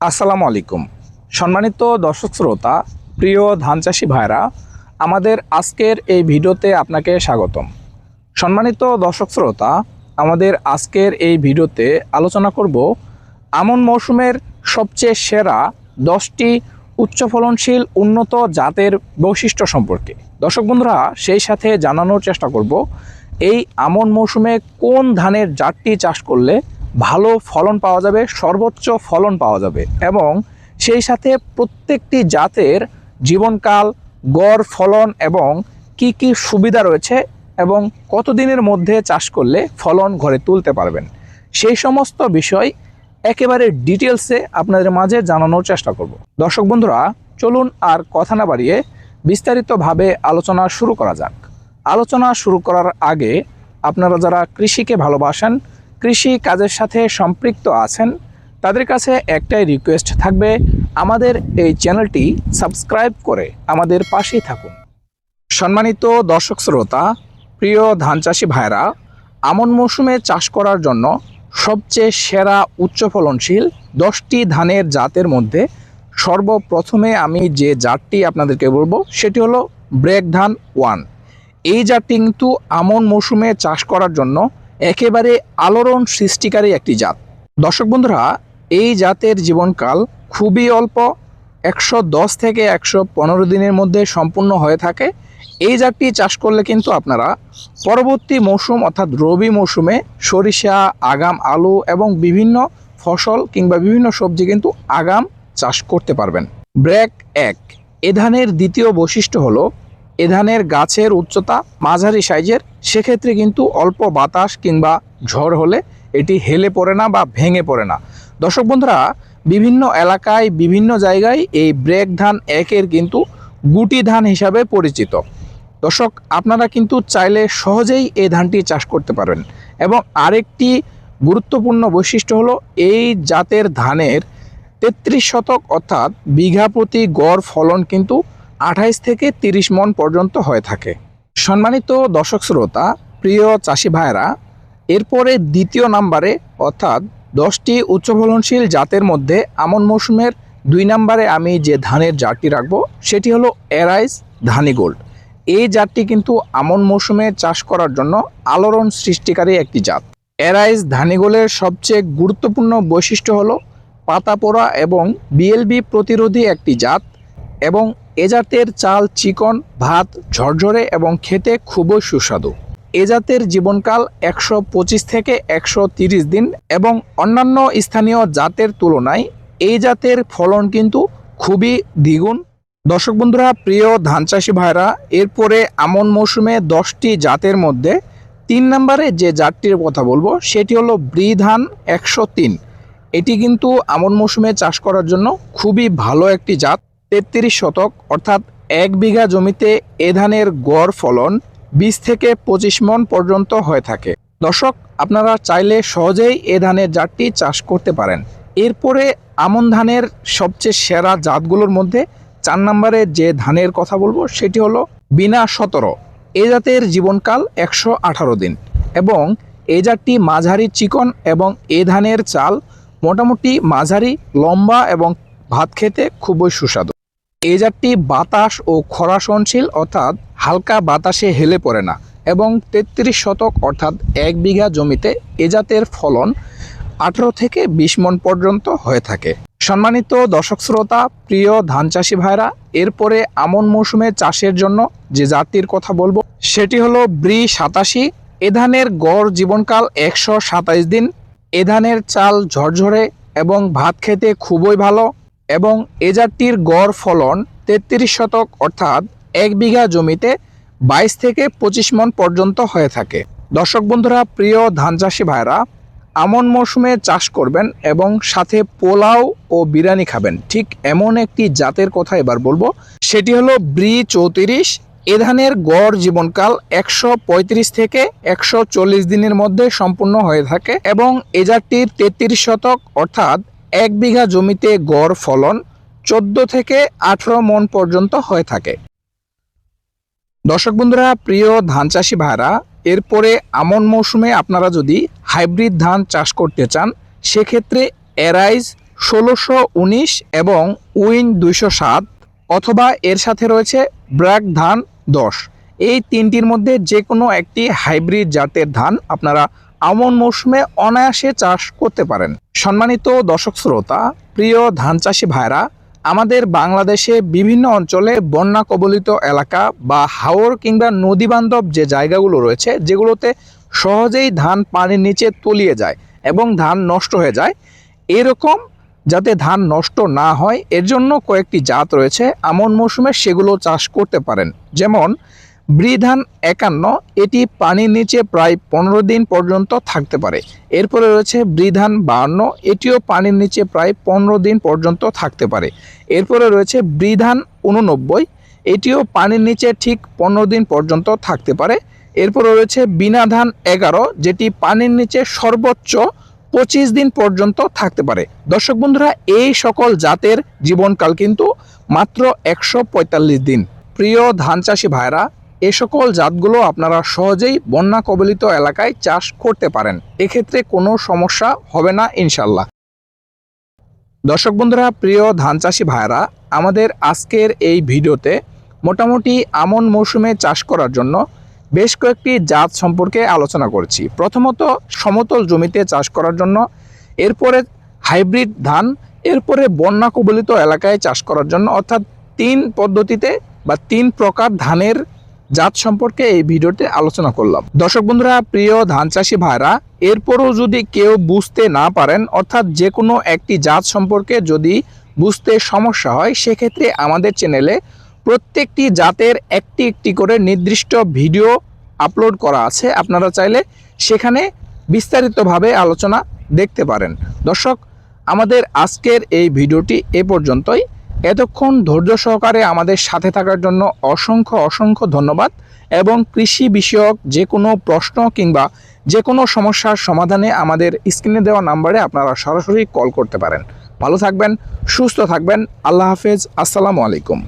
আসসালামু আলাইকুম। সম্মানিত দর্শক শ্রোতা, প্রিয় ধান চাষি ভাইরা, আমাদের আজকের এই ভিডিওতে আপনাকে স্বাগতম। সম্মানিত দর্শক শ্রোতা, আমাদের আজকের এই ভিডিওতে আলোচনা করব আমন মৌসুমের সবচেয়ে সেরা 10টি উচ্চ ফলনশীল উন্নত জাতের বৈশিষ্ট্য সম্পর্কে। দর্শক বন্ধুরা, সেই সাথে জানানোর চেষ্টা করব এই আমন মৌসুমে কোন ধানের জাতটি চাষ করলে ভালো ফলন পাওয়া যাবে, সর্বোচ্চ ফলন পাওয়া যাবে, এবং সেই সাথে প্রত্যেকটি জাতের জীবনকাল, গড় ফলন এবং কি কি সুবিধা রয়েছে এবং কতদিনের মধ্যে চাষ করলে ফলন ঘরে তুলতে পারবেন, সেই সমস্ত বিষয় একেবারে ডিটেলসে আপনাদের মাঝে জানানোর চেষ্টা করব। দর্শক বন্ধুরা, চলুন আর কথা না বাড়িয়ে বিস্তারিতভাবে আলোচনা শুরু করা যাক। আলোচনা শুরু করার আগে আপনারা যারা কৃষিকে ভালোবাসেন, কৃষি কাজের সাথে সম্পৃক্ত আছেন, তাদের কাছে একটাই রিকোয়েস্ট থাকবে, আমাদের এই চ্যানেলটি সাবস্ক্রাইব করে আমাদের পাশেই থাকুন। সম্মানিত দর্শক শ্রোতা, প্রিয় ধান চাষি ভাইরা, আমন মৌসুমে চাষ করার জন্য সবচেয়ে সেরা উচ্চ ফলনশীল 10টি ধানের জাতের মধ্যে সর্বপ্রথমে আমি যে জাতটি আপনাদেরকে বলবো সেটি হলো ব্রেক ধান 1। এই জাতটি কিন্তু আমন মৌসুমে চাষ করার জন্য একেবারে আলোড়ন সৃষ্টিকারী একটি জাত। দর্শক বন্ধুরা, এই জাতের জীবনকাল খুবই অল্প, 110 থেকে 115 দিনের মধ্যে সম্পূর্ণ হয়ে থাকে। এই জাতটি চাষ করলে কিন্তু আপনারা পরবর্তী মৌসুম অর্থাৎ রবি মৌসুমে সরিষা, আগাম, আলু এবং বিভিন্ন ফসল কিংবা বিভিন্ন সবজি কিন্তু আগাম চাষ করতে পারবেন। ব্রেক 1 এ ধানের দ্বিতীয় বৈশিষ্ট্য হলো এ ধানের গাছের উচ্চতা মাঝারি সাইজের, সেক্ষেত্রে কিন্তু অল্প বাতাস কিংবা ঝড় হলে এটি হেলে পড়ে না বা ভেঙে পড়ে না। দর্শক বন্ধুরা, বিভিন্ন এলাকায় বিভিন্ন জায়গায় এই ব্রেক ধান 1-এর কিন্তু গুটি ধান হিসাবে পরিচিত। দর্শক, আপনারা কিন্তু চাইলে সহজেই এই ধানটি চাষ করতে পারবেন। এবং আরেকটি গুরুত্বপূর্ণ বৈশিষ্ট্য হলো এই জাতের ধানের 33 শতক অর্থাৎ বিঘা প্রতি গড় ফলন কিন্তু 28 থেকে 30 মণ পর্যন্ত হয়ে থাকে। সম্মানিত দর্শক শ্রোতা, প্রিয় চাষি ভাইরা, এরপরে দ্বিতীয় নম্বরে অর্থাৎ 10টি উচ্চ ফলনশীল জাতের মধ্যে আমন মৌসুমের 2 নম্বরে আমি যে ধানের জাতটি রাখবো সেটি হলো এরাইজ ধানি গোল্ড। এই জাতটি কিন্তু আমন মৌসুমে চাষ করার জন্য আলোড়ন সৃষ্টিকারী একটি জাত। এরাইজ ধানি গোল্ডের সবচেয়ে গুরুত্বপূর্ণ বৈশিষ্ট্য হলো পাতা পোড়া এবং বিএলবি প্রতিরোধী একটি জাত, এবং এ জাতের চাল চিকন, ভাত ঝরঝরে এবং খেতে খুবই সুস্বাদু। এ জাতের জীবনকাল 125 থেকে 130 দিন এবং অন্যান্য স্থানীয় জাতের তুলনায় এই জাতের ফলন কিন্তু খুবই দ্বিগুণ। দর্শক বন্ধুরা, প্রিয় ধান চাষি ভাইরা, এরপরে আমন মৌসুমে 10টি জাতের মধ্যে 3 নম্বরে যে জাতটির কথা বলবো সেটি হলো ব্রি ধান 103। এটি কিন্তু আমন মৌসুমে চাষ করার জন্য খুবই ভালো একটি জাত। 33 শতক অর্থাৎ 1 বিঘা জমিতে এ ধানের গড় ফলন 20 থেকে 25 মণ পর্যন্ত হয়ে থাকে। দর্শক, আপনারা চাইলে সহজেই এ ধানের জাতটি চাষ করতে পারেন। এরপরে আমন ধানের সবচেয়ে সেরা জাতগুলোর মধ্যে 4 নম্বরে যে ধানের কথা বলবো সেটি হলো বিনা 17। এ জাতের জীবনকাল 118 দিন এবং এ জাতটি মাঝারি চিকন এবং এ ধানের চাল মোটামুটি মাঝারি লম্বা এবং ভাত খেতে খুবই সুস্বাদু। এই জাতটি বাতাস ও খরা সহনশীল অর্থাৎ হালকা বাতাসে হেলে পড়ে না এবং 33 শতক অর্থাৎ 1 বিঘা জমিতে এ জাতের ফলন 18 থেকে 20 মণ পর্যন্ত হয়ে থাকে। সম্মানিত দর্শক শ্রোতা, প্রিয় ধান চাষি ভাইরা, এরপরে আমন মৌসুমে চাষের জন্য যে জাতটির কথা বলবো সেটি হলো ব্রি 87। এ ধানের গড় জীবনকাল 127 দিন। এ ধানের চাল ঝরঝরে এবং ভাত খেতে খুবই ভালো এবং এ জাতটির গড় ফলন 33 শতক অর্থাৎ 1 বিঘা জমিতে 22 থেকে 25 মণ পর্যন্ত হয়ে থাকে। দর্শক বন্ধুরা, প্রিয় ধান চাষি ভাইরা, আমন মৌসুমে চাষ করবেন এবং সাথে পোলাও ও বিরিয়ানি খাবেন, ঠিক এমন একটি জাতের কথা এবার বলবো সেটি হলো ব্রি 34। এ ধানের গড় জীবনকাল 135 থেকে 140 দিনের মধ্যে সম্পূর্ণ হয়ে থাকে এবং এ জাতটির 33 শতক অর্থাৎ 1 বিঘা জমিতে গড় ফলন 14 থেকে 18 মণ পর্যন্ত হয়ে থাকে। দর্শক বন্ধুরা, প্রিয় ধান চাষি ভাইরা, এরপরে আমন মৌসুমে আপনারা যদি হাইব্রিড ধান চাষ করতে চান সেক্ষেত্রে এরাইজ 1619 এবং উইন 207, অথবা এর সাথে রয়েছে ব্র্যাক ধান 10। এই তিনটির মধ্যে যে কোনো একটি হাইব্রিড জাতের ধান আপনারা আমন মৌসুমে অনায়াসে চাষ করতে পারেন। সম্মানিত দর্শক শ্রোতা, প্রিয় ধান চাষি ভাইরা, আমাদের বাংলাদেশে বিভিন্ন অঞ্চলে বন্যা কবলিত এলাকা বা হাওর কিংবা নদী বান্ধব যে জায়গাগুলো রয়েছে, যেগুলোতে সহজেই ধান পানির নিচে তলিয়ে যায় এবং ধান নষ্ট হয়ে যায়, এরকম যাতে ধান নষ্ট না হয় এর জন্য কয়েকটি জাত রয়েছে আমন মৌসুমে, সেগুলো চাষ করতে পারেন। যেমন বৃধান 51, এটি পানির নিচে প্রায় 15 দিন পর্যন্ত থাকতে পারে। এরপরে রয়েছে বৃধান 52, এটিও পানির নিচে প্রায় 15 দিন পর্যন্ত থাকতে পারে। এরপরে রয়েছে বৃধান 89, এটিও পানির নিচে ঠিক 15 দিন পর্যন্ত থাকতে পারে। এরপরে রয়েছে বীণাধান 11, যেটি পানির নিচে সর্বোচ্চ 25 দিন পর্যন্ত থাকতে পারে। দর্শক বন্ধুরা, এই সকল জাতের জীবনকাল কিন্তু মাত্র 145 দিন। প্রিয় ধান চাষি ভাইরা, এ সকল জাতগুলো আপনারা সহজেই বন্যা কবলিত এলাকায় চাষ করতে পারেন, এক্ষেত্রে কোনো সমস্যা হবে না ইনশাল্লাহ। দর্শক বন্ধুরা, প্রিয় ধান চাষি ভাইরা, আমাদের আজকের এই ভিডিওতে মোটামুটি আমন মৌসুমে চাষ করার জন্য বেশ কয়েকটি জাত সম্পর্কে আলোচনা করেছি। প্রথমত সমতল জমিতে চাষ করার জন্য, এরপরে হাইব্রিড ধান, এরপরে বন্যা কবলিত এলাকায় চাষ করার জন্য, অর্থাৎ 3 পদ্ধতিতে বা 3 প্রকার ধানের জাত সম্পর্কে এই ভিডিওতে আলোচনা করলাম। দর্শক বন্ধুরা, প্রিয় ধান চাষি ভাইরা, এরপরও যদি কেউ বুঝতে না পারেন, অর্থাৎ যে কোনো একটি জাত সম্পর্কে যদি বুঝতে সমস্যা হয়, সেক্ষেত্রে আমাদের চ্যানেলে প্রত্যেকটি জাতের একটি একটি করে নির্দিষ্ট ভিডিও আপলোড করা আছে, আপনারা চাইলে সেখানে বিস্তারিতভাবে আলোচনা দেখতে পারেন। দর্শক, আমাদের আজকের এই ভিডিওটি এ পর্যন্তই। এতক্ষণ ধৈর্য সহকারে আমাদের সাথে থাকার জন্য অসংখ্য অসংখ্য ধন্যবাদ, এবং কৃষি বিষয়ক যে কোনো প্রশ্ন কিংবা যে কোনো সমস্যার সমাধানে আমাদের স্ক্রিনে দেওয়া নাম্বারে আপনারা সরাসরি কল করতে পারেন। ভালো থাকবেন, সুস্থ থাকবেন। আল্লাহ হাফেজ, আসসালামু আলাইকুম।